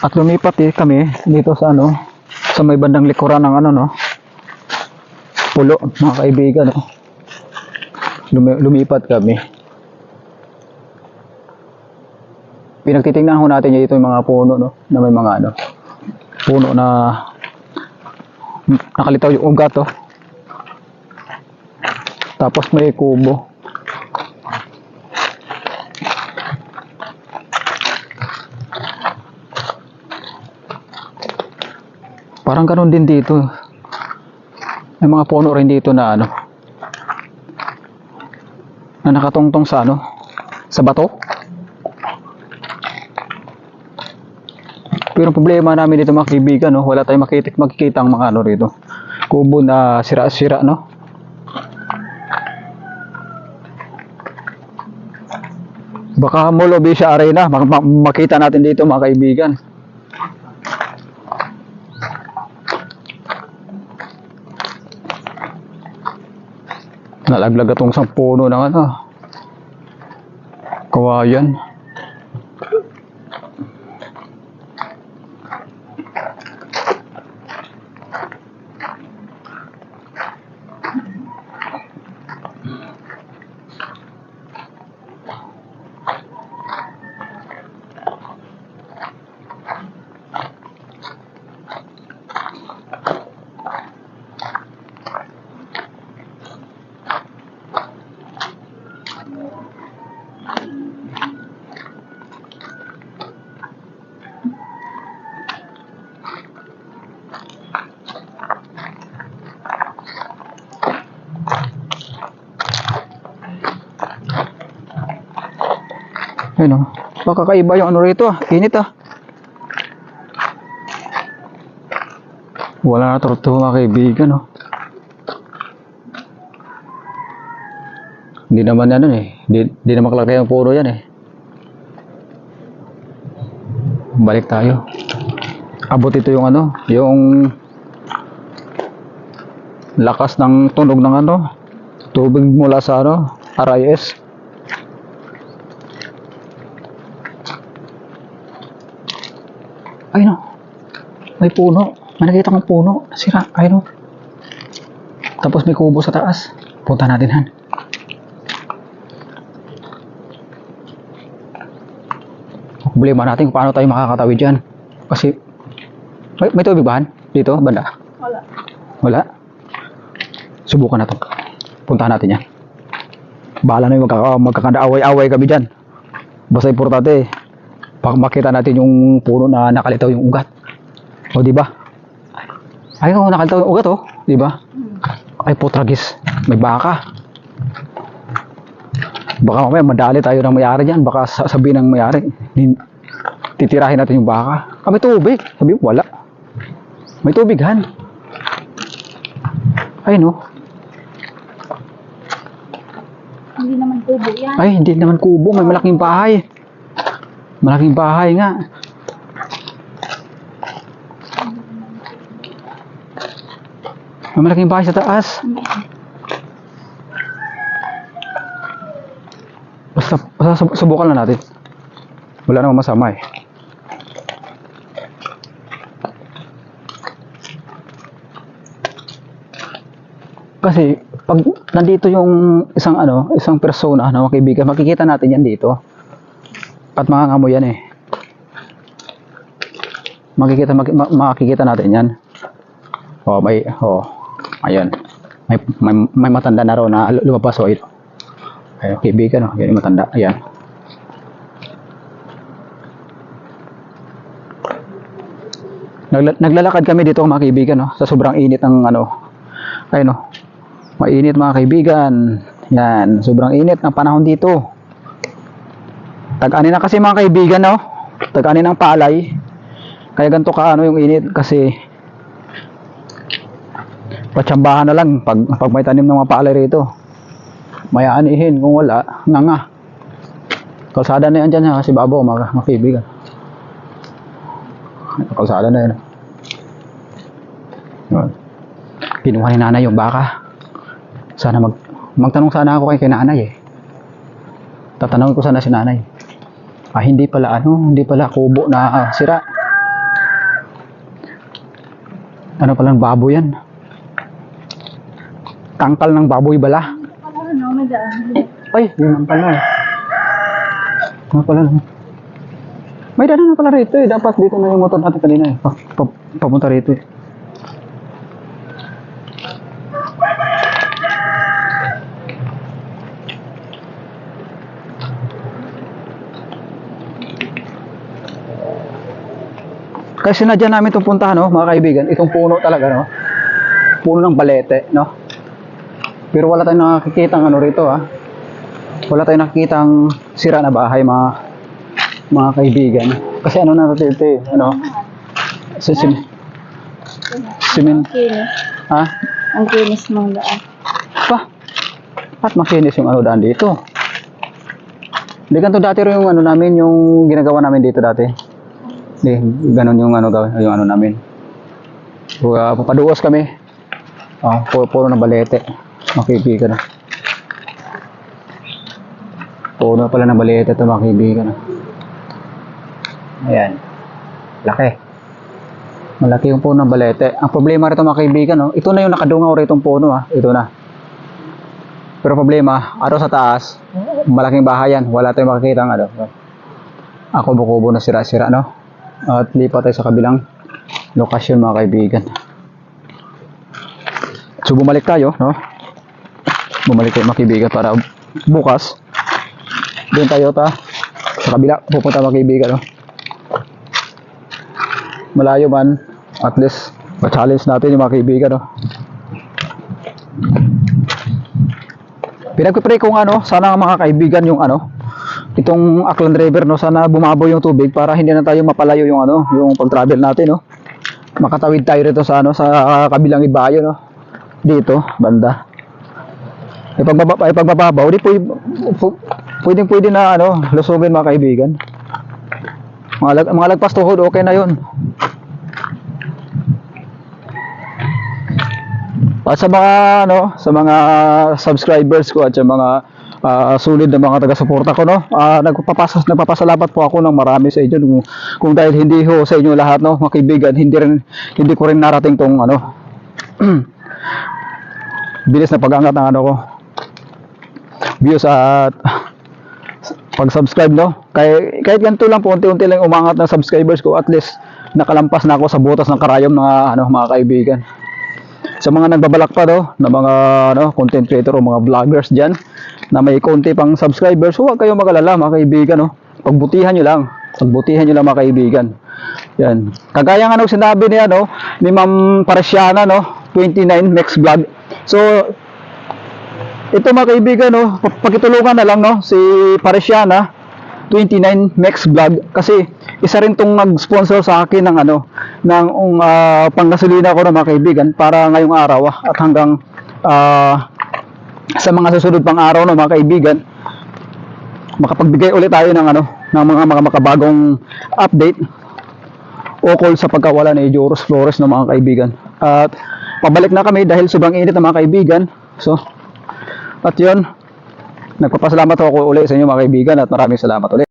At lumipat kami dito sa ano, sa may bandang likuran ng ano no, pulo mga kaibigan no. Lumipat kami. Pinagtitingnan ho natin dito yung mga puno no, na may mga ano, puno na nakalitaw yung ugat oh. Tapos may kubo. Parang ganun din dito. May mga puno rin dito na ano, na nakatungtong sa ano, sa bato. Pero ang problema namin dito mga kaibigan, no, wala tayong makikita ang mga ano rito. Kubo na sira-sira, no? Baka Mall of Asia Arena, makita natin dito mga kaibigan. Nalaglag itong isang puno ng ano, kawayan. Ayun oh, baka kakaiba yung ano rito ah, init ah. Wala na torto mga kaibigan oh. Hindi naman ano eh, hindi naman kalaki ang puro yan eh. Balik tayo. Abot ito yung ano, yung lakas ng tunog ng ano, tubig mula sa ano, RIS. Ay no, may puno. May nakita kong puno. Sira, ay no. Tapos may kubo sa taas. Punta natin han. Problema natin kung paano tayo makakatawid dyan. Kasi, may tubig ba han? Dito, banda? Wala. Wala? Subukan na to. Puntahan natin yan. Bahala na yung magkakanda-away-away kami dyan. Basta importante, makita natin yung puno na nakalitaw yung ugat. O di ba? Ay, nakalitaw yung ugat oh, di ba? Ay, putragis. May baka. Baka mamaya madali tayo ng mayari diyan, baka sabihin ng mayari, titirahin natin yung baka. May tubig. Sabi mo, wala. May tubig han. Ay no. Hindi naman kubo yan. Ay, hindi naman kubo, may malaking bahay. Malaking bahay nga. May malaking bahay sa taas. Basta subukan lang natin. Wala namang masama eh. Kasi pag nandito yung isang ano, isang persona na kaibigan, makikita natin yan dito. At mangangamoy yan eh. Makikita natin yan. Oh, ayan. May matanda na raw na lumabas oh ito. Ayun, kaibigan oh, yan yung matanda. Ayan. Naglalakad kami dito mga kaibigan no, sa sobrang init ng ano. Ayun oh. Mainit mga kaibigan. Yan, sobrang init ng panahon dito. Tag-ani na kasi mga kaibigan no. Tag-ani ng palay. Kaya ganito ka ano yung init kasi patsambahan na lang pag may tanim ng mga palay rito. May aanihin kung wala, nga. Kalsada na yan dyan kasi babaw mga kaibigan. Kalsada na yan. Kinuha ni nanay yung baka. Sana magtanong sana ako kay nanay eh. Tatanungin ko sana si nanay. Hindi pala kubo na sira. Ano palang baboy yan? Tangkal ng baboy bala. Ano, may daan. Ay, yun ang pala. Ano pala? May daan na pala rito eh. Dapat dito na yung motor natin kanina eh. Papunta rito eh. Kasi sinadya namin itong puntahan, no, mga kaibigan. Itong puno talaga, no. Puno ng balete, no. Pero wala tayong nakikitang ano rito, ha. Wala tayong nakikitang sira na bahay, mga kaibigan. Kasi ano na natin ito, eh, ano. Simen. Kinis. Ha? Ang kinis ng daan. Pa. At makinis yung ano daan dito. Hindi ganito dati rin yung ano namin, yung ginagawa namin dito dati. Hindi, ganun yung ano gawin, yung ano namin. Papaduos kami. Puro na balete. Makibigan na. Puro pala na balete ito, makibigan na. Ayan. Laki. Malaki yung puno ng balete. Ang problema rito, mga kaibigan, no? Ito na yung nakadungaw rito yung puno, ha? Ito na. Pero problema, sa taas, malaking bahayan. Wala tayong makikita ng ano. Ako kubo na sira-sira, no? At lipat tayo sa kabilang lokasyon, mga kaibigan. So bumalik tayo, no? Bumalik tayo, mga kaibigan, para bukas doon tayo sa kabila pupunta, mga kaibigan, no? Malayo man, at least ma-challenge natin yung mga kaibigan, no? Pinagpipray ko nga, no, sana mga kaibigan yung ano, itong Aklan River, no, sana bumabaw yung tubig para hindi na tayo mapalayo yung ano, yung pag-travel natin, no. Makatawid tayo rito sa ano, sa kabilang ibayo, no. Dito, banda. Pagbababaw, di pwede na ano, lusugin, mga kaibigan. Mga lagpas tuhod, okay na 'yon. At sa mga ano, sa mga subscribers ko at sa mga sulit na mga taga-suporta ko, no. Nagpapasalamat po ako ng marami sa inyo. Kung dahil hindi ho sa inyo lahat, no, mga kaibigan, hindi ko rin narating tong ano bilis na pag-angat ng ano ko, views at pag-subscribe, no. Kahit ganito lang po, unti-unti lang umangat ng subscribers ko, at least nakalampas na ako sa butas ng karayom ng ano, mga kaibigan. Sa mga nagbabalak pa, no, na mga ano, content creator o mga vloggers diyan na may konti pang subscribers, huwag kayong mag-alala, mga kaibigan, no. Pagbutihan nyo lang, mga kaibigan. Yan. Kagaya nga nung sinabi niya, no, ni Ma'am Paresiana, no, 29 next vlog. So ito, mga kaibigan, no, pakitulungan na lang, no, si Paresiana 29 next vlog, kasi isa rin tong nag-sponsor sa akin ng ano, ng panggasolina ko, no, mga kaibigan, para ngayong araw at hanggang sa mga susunod pang araw, no, mga kaibigan, makapagbigay ulit tayo ng ano, ng mga makabagong update ukol sa pagkawala ni Joros Flores, no, mga kaibigan. At pabalik na kami dahil sobrang init na, mga kaibigan. So at yun, nagpapasalamat ako ulit sa inyo, mga kaibigan, at maraming salamat ulit.